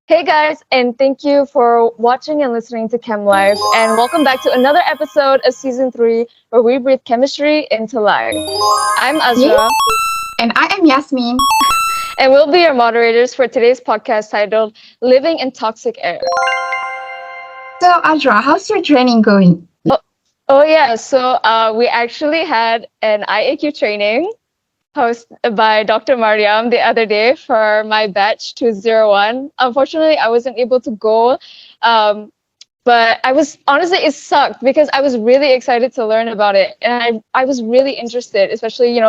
Hey guys, and thank you for watching and listening to ChemLife, and welcome back to another episode of Season 3, where we breathe chemistry into life. I'm Azra, And I am Yasmin. and we'll be your moderators for today's podcast titled Living in Toxic Air. So, Azra, how's your training going? Oh yeah, so we actually had an IAQ training hosted by Dr. Maryam the other day for my batch 201. Unfortunately, I wasn't able to go, but honestly, it sucked because I was really excited to learn about it. And I was really interested, especially,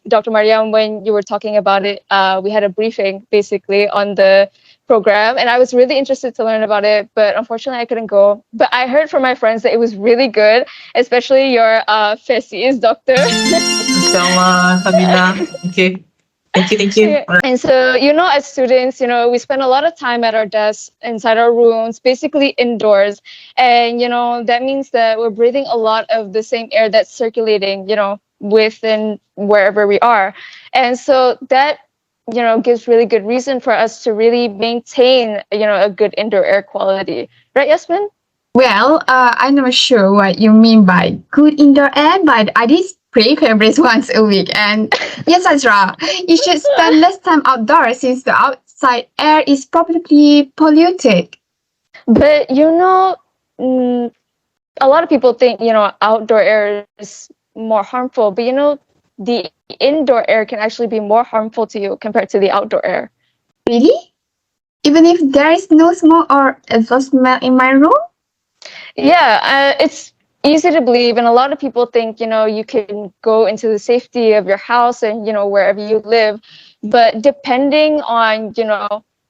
Dr. Maryam, when you were talking about it, we had a briefing basically on the program, and I was really interested to learn about it, but unfortunately I couldn't go. But I heard from my friends that it was really good, especially your facies, doctor. Inshallah, Alhamdulillah. Okay. Thank you. Yeah. And so, as students, we spend a lot of time at our desks, inside our rooms, basically indoors. And, that means that we're breathing a lot of the same air that's circulating, within wherever we are. And so that, gives really good reason for us to really maintain, a good indoor air quality. Right, Yasmin? Well, I'm not sure what you mean by good indoor air, but I did spray fabrics once a week. And yes, Azra, you should spend less time outdoors since the outside air is probably polluted. But, a lot of people think, outdoor air is more harmful, but, the indoor air can actually be more harmful to you compared to the outdoor air. Really? Even if there is no smoke or exhaust smell in my room? Yeah, it's easy to believe, and a lot of people think, you can go into the safety of your house and, wherever you live, but depending on,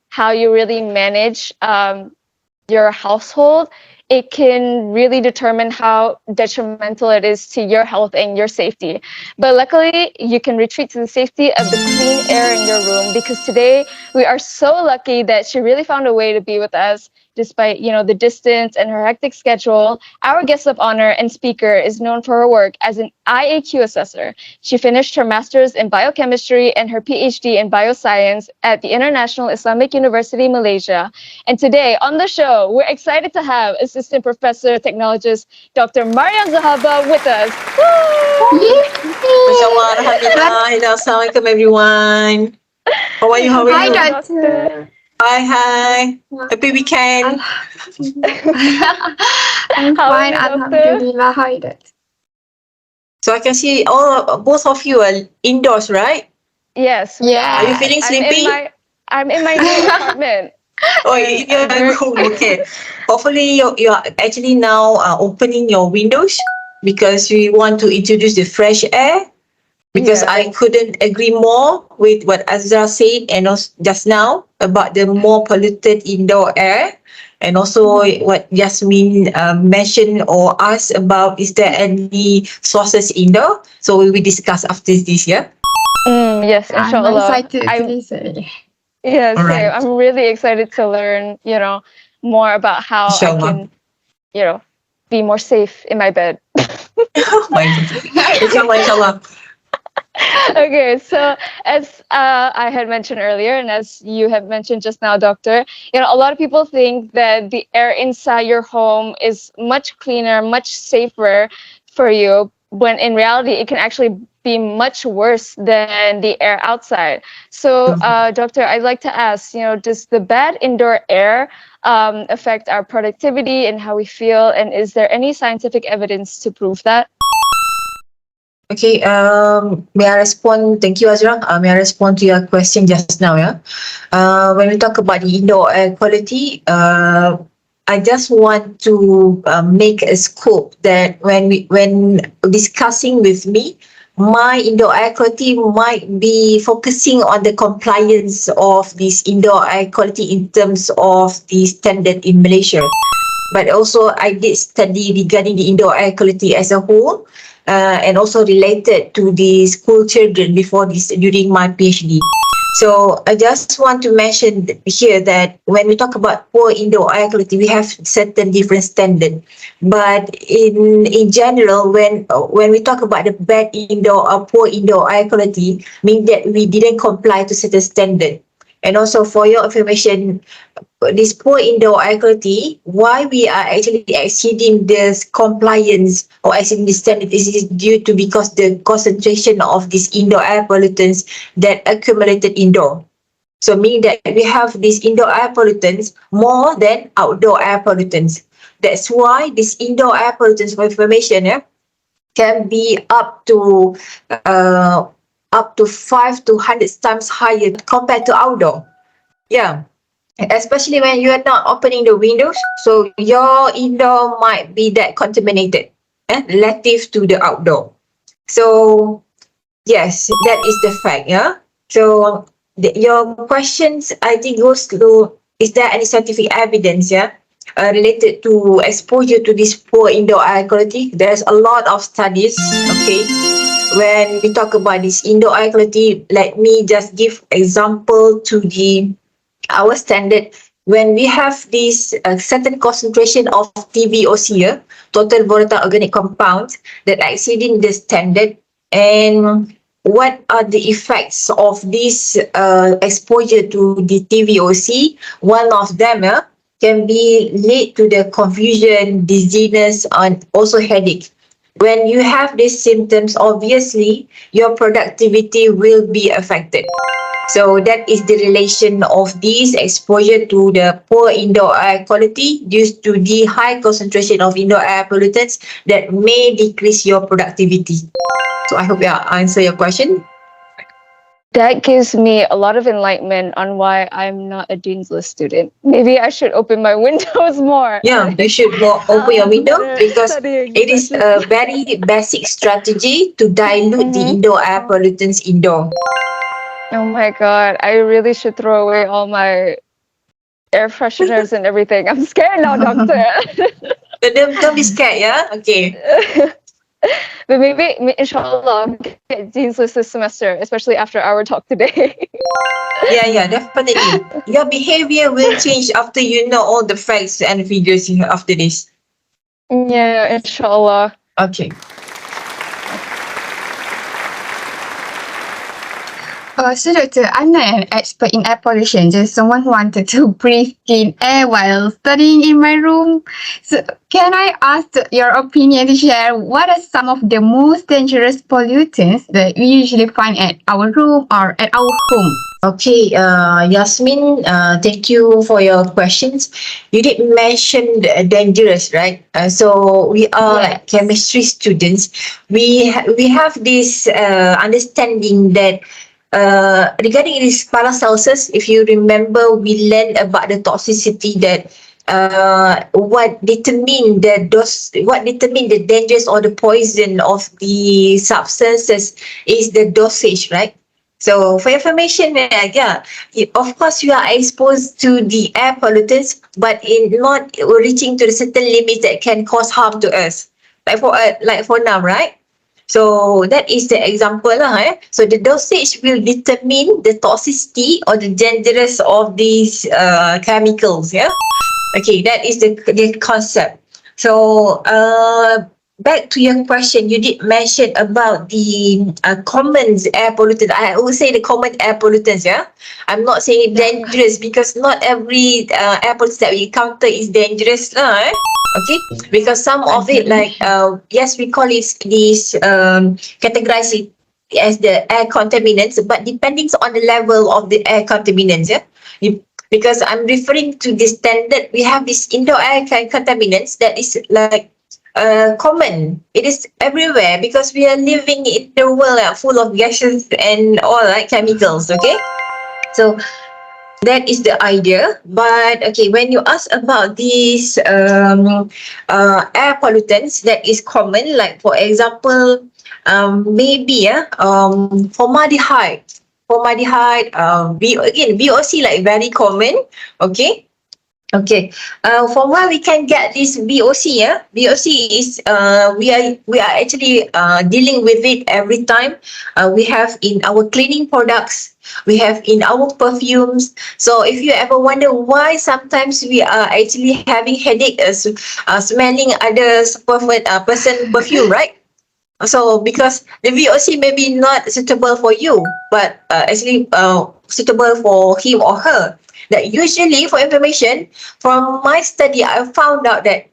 how you really manage your household, it can really determine how detrimental it is to your health and your safety. But luckily, you can retreat to the safety of the clean air in your room, because today we are so lucky that she really found a way to be with us despite, the distance and her hectic schedule. Our guest of honor and speaker is known for her work as an IAQ assessor. She finished her master's in biochemistry and her PhD in bioscience at the International Islamic University, Malaysia. And today on the show, we're excited to have Assistant Professor Technologist Dr. Maryam Zahaba with us. Inshallah, Alhamdulillah. Hello, Assalamualaikum everyone. How are you? Hi, you? Doctor. Hi. Happy weekend. I'm How are fine, you, Doctor? Alhamdulillah. How are you, Doctor? So I can see both of you are indoors, right? Yes. Yeah. Are you feeling sleepy? I'm in my new apartment. Oh, in your room. Okay. Hopefully you are actually now opening your windows because we want to introduce the fresh air. Because Yeah. I couldn't agree more with what Azra said and also just now about the more polluted indoor air, and also what Yasmin mentioned or asked about, is there any sources indoor? So we will discuss after this, yeah? Yes, I'm inshallah. excited to listen. Yes, All right. I'm really excited to learn, more about how I Inshallah. can, be more safe in my bed. Inshallah. Okay, so as I had mentioned earlier, and as you have mentioned just now, Doctor, a lot of people think that the air inside your home is much cleaner, much safer for you, when in reality, it can actually be much worse than the air outside. So, Doctor, I'd like to ask, does the bad indoor air affect our productivity and how we feel? And is there any scientific evidence to prove that? Okay, may I respond? Thank you, Azra. May I respond to your question just now? Yeah, when we talk about the indoor air quality, I just want to make a scope that when discussing with me, my indoor air quality might be focusing on the compliance of this indoor air quality in terms of the standard in Malaysia. But also I did study regarding the indoor air quality as a whole, and also related to the school children before this during my PhD. So I just want to mention here that when we talk about poor indoor air quality, we have certain different standards. But in general, when we talk about the bad indoor or poor indoor air quality, means that we didn't comply to certain standard. And also for your information, this poor indoor air quality, why we are actually exceeding this compliance or exceeding the standard is due to because the concentration of these indoor air pollutants that accumulated indoor. So meaning that we have these indoor air pollutants more than outdoor air pollutants. That's why this indoor air pollutants, for information, can be up to 5 to 100 times higher compared to outdoor. Yeah. Especially when you are not opening the windows, so your indoor might be that contaminated, relative to the outdoor. So yes, that is the fact. Yeah. So your questions, I think, goes to, is there any scientific evidence, related to exposure to this poor indoor air quality? There's a lot of studies. Okay. When we talk about this indoor air quality, let me just give example to our standard. When we have this certain concentration of TVOC, total volatile organic compounds, that exceeding the standard, and what are the effects of this exposure to the TVOC? One of them can be lead to the confusion, dizziness, and also headache. When you have these symptoms, obviously your productivity will be affected. So that is the relation of this exposure to the poor indoor air quality due to the high concentration of indoor air pollutants that may decrease your productivity. So I hope I answer your question. That gives me a lot of enlightenment on why I'm not a Dean's List student. Maybe I should open my windows more. Yeah, you should go open your window because Studying it is a very basic strategy to dilute the indoor air pollutants indoor. Oh my god, I really should throw away all my air fresheners and everything. I'm scared now, doctor. Don't be scared, yeah? Okay. But maybe, inshallah, I'll get Dean's List this semester, especially after our talk today. Yeah, definitely. Your behavior will change after you know all the facts and figures after this. Yeah, inshallah. Okay. So doctor, I'm not an expert in air pollution, just someone who wanted to breathe clean air while studying in my room. So can I ask your opinion to share what are some of the most dangerous pollutants that we usually find at our room or at our home? Okay, Yasmin, thank you for your questions. You did mention dangerous, right? So we are like chemistry students. We have this understanding that regarding this Paracelsus, if you remember, we learned about the toxicity that what determine the dangers or the poison of the substances is the dosage, right? So for information, of course you are exposed to the air pollutants, but in not reaching to the certain limits that can cause harm to us. Like for now, right? So that is the example So the dosage will determine the toxicity or the dangerous of these chemicals. Yeah. Okay, that is the concept. So back to your question, you did mention about the common air pollutants. I would say the common air pollutants. Yeah, I'm not saying dangerous because not every air pollutant that we encounter is dangerous, Okay, because some of it, like yes, we call it these categorize it as the air contaminants, but depending on the level of the air contaminants. Because I'm referring to the standard, we have this indoor air contaminants that is like common. It is everywhere because we are living in the world full of gases and all chemicals. Okay, so that is the idea. But okay, when you ask about these air pollutants that is common, like for example, maybe formaldehyde. VOC like very common. Okay. From where we can get this VOC? VOC is we are actually dealing with it every time. We have in our cleaning products. We have in our perfumes. So if you ever wonder why sometimes we are actually having headache smelling others person perfume, right? So because the VOC may be not suitable for you, but actually suitable for him or her. That usually, for information, from my study, I found out that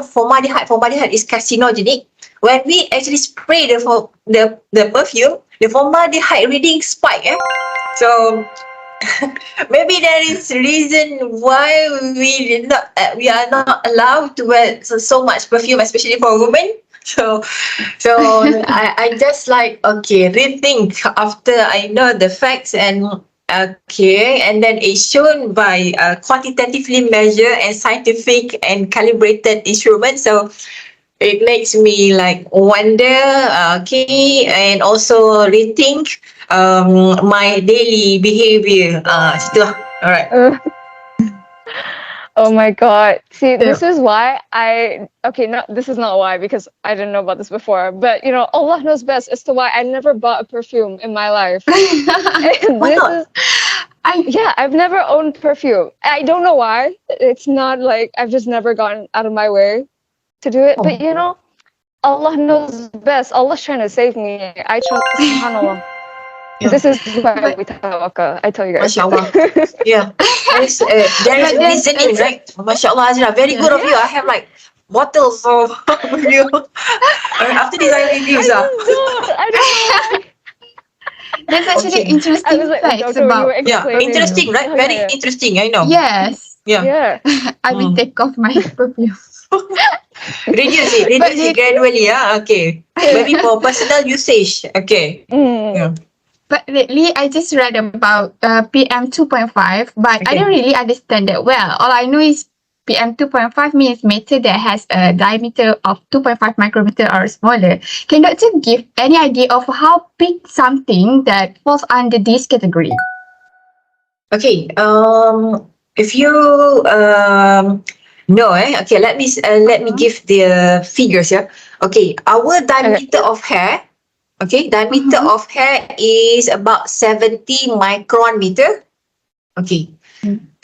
formaldehyde is carcinogenic. When we actually spray the perfume, the formaldehyde reading spike. So maybe there is reason why we are not allowed to wear so much perfume, especially for women. So I just like, okay, rethink after I know the facts, and okay, and then it's shown by quantitatively measured and scientific and calibrated instruments. So it makes me like wonder, okay, and also rethink my daily behavior. Still, all right. Oh my God. See, So- this is why this is not why, because I didn't know about this before, but Allah knows best as to why I never bought a perfume in my life. Why not? I've never owned perfume. I don't know why. It's not like I've just never gone out of my way to do it. Oh. But Allah knows best. Allah's trying to save me. I trust, subhanAllah. Yeah. This is why we tawakkal. I tell you guys. MashaAllah. Yeah. There is But then reasoning, also- right? MashaAllah, Azra. Very good of you. I have like bottles of you. After this, I reviews. I don't know. There's actually Okay. I interesting was like, facts doctor, when you were about. Yeah, explaining. interesting, right? Oh, Very yeah. interesting. I know. Yes, Yeah. Yeah. I will take off my perfume. Reduce it gradually. Yeah. Okay. Maybe for personal usage. Okay. Mm. Yeah. But lately, I just read about PM 2.5, but I Okay. don't really understand that well. All I know is PM 2.5 means matter that has a diameter of 2.5 micrometer or smaller. Can Doctor give any idea of how big something that falls under this category? Okay. If you know, okay, let me give the figures. Yeah. Okay. Our diameter of hair. Okay, diameter of hair is about 70 micron meter. Okay.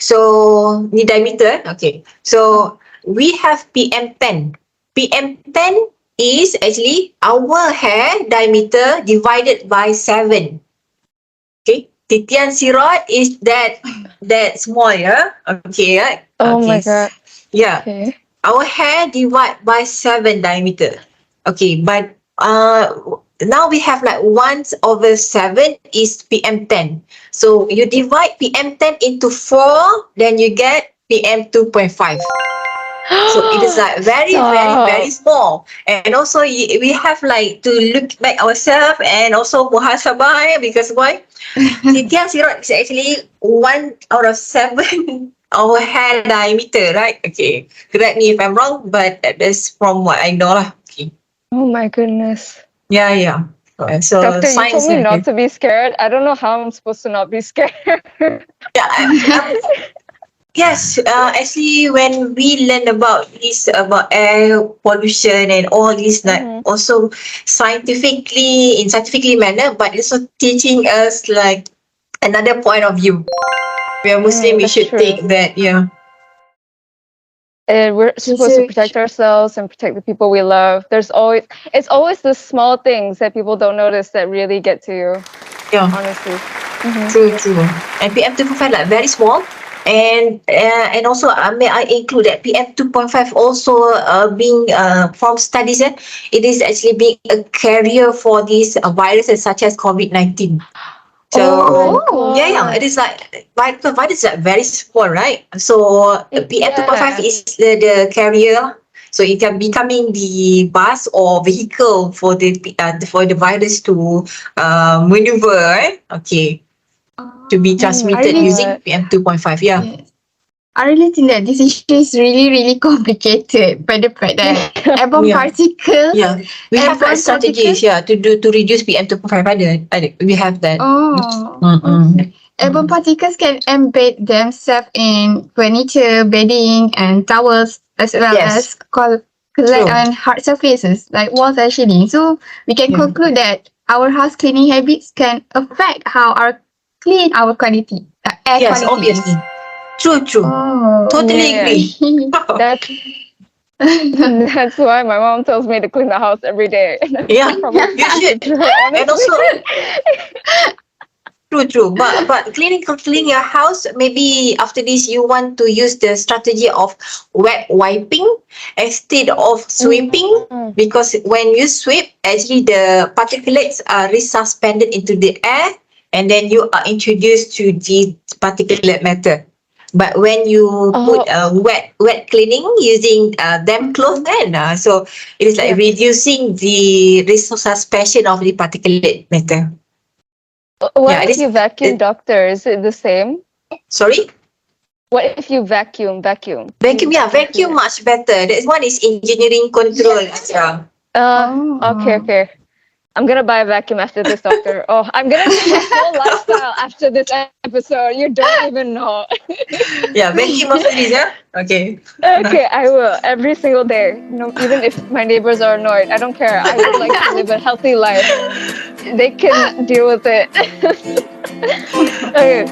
So, ni diameter. Okay. So, we have PM10. PM10 is actually our hair diameter divided by 7. Okay. Titian sirot is that small, yeah? Okay, right? Oh okay. my God. Yeah. Okay. Our hair divide by 7 diameter. Okay, but now we have like 1/7 is PM10. So you divide PM10 into 4, then you get PM2.5. So it is like very, very, very small. And also we have like to look back ourselves and also muhasabah, because why? Titian sirot is actually 1/7 our hair diameter, right? Okay. Correct me if I'm wrong, but that's from what I know lah. Okay. Oh my goodness. Yeah. So Doctor, you told me not okay. to be scared. I don't know how I'm supposed to not be scared. Yeah, yes, actually, when we learn about this, about air pollution and all this, like also in scientifically manner, but also teaching us like another point of view. We are Muslim, we that's should true. take that, yeah. And we're supposed to protect ourselves and protect the people we love. It's always the small things that people don't notice that really get to you, Yeah, honestly. true. And PM2.5 like very small. And also may I include that PM2.5 also being from studies, it is actually being a carrier for these viruses such as COVID-19. So yeah, it is like virus is like very small, right? So PM2.5 is the carrier. So it can becoming the bus or vehicle for the virus to maneuver, right? Okay, to be transmitted really? using PM2.5. Yeah. Yes. I really think that this issue is really, really complicated by the fact that airborne particles. Yeah, we have like airborne strategies, to reduce PM2.5. We have that. Okay. Airborne particles can embed themselves in furniture, bedding, and towels, as well as collect on hard surfaces like walls and ceiling. So we can conclude that our house cleaning habits can affect how our quality, air Yes, quality obviously. is. True. Oh, Totally agree. That's And that's why my mom tells me to clean the house every day. Yeah, you should. And also, true. But cleaning your house, maybe after this you want to use the strategy of wet wiping instead of sweeping, because when you sweep, actually the particulates are resuspended into the air, and then you are introduced to the particulate matter. But when you put wet cleaning using damp cloth, then so it is like reducing the resuspension of the particulate matter. What if you vacuum, doctor? Is it the same? Sorry? What if you vacuum? Vacuum much better. That one is engineering control. Okay. I'm gonna buy a vacuum after this, doctor. Oh, I'm gonna change my whole lifestyle after this episode. You don't even know. Vacuum after this, yeah? Okay. Okay, I will every single day. Even if my neighbors are annoyed, I don't care. I would like to live a healthy life. They can deal with it. Okay.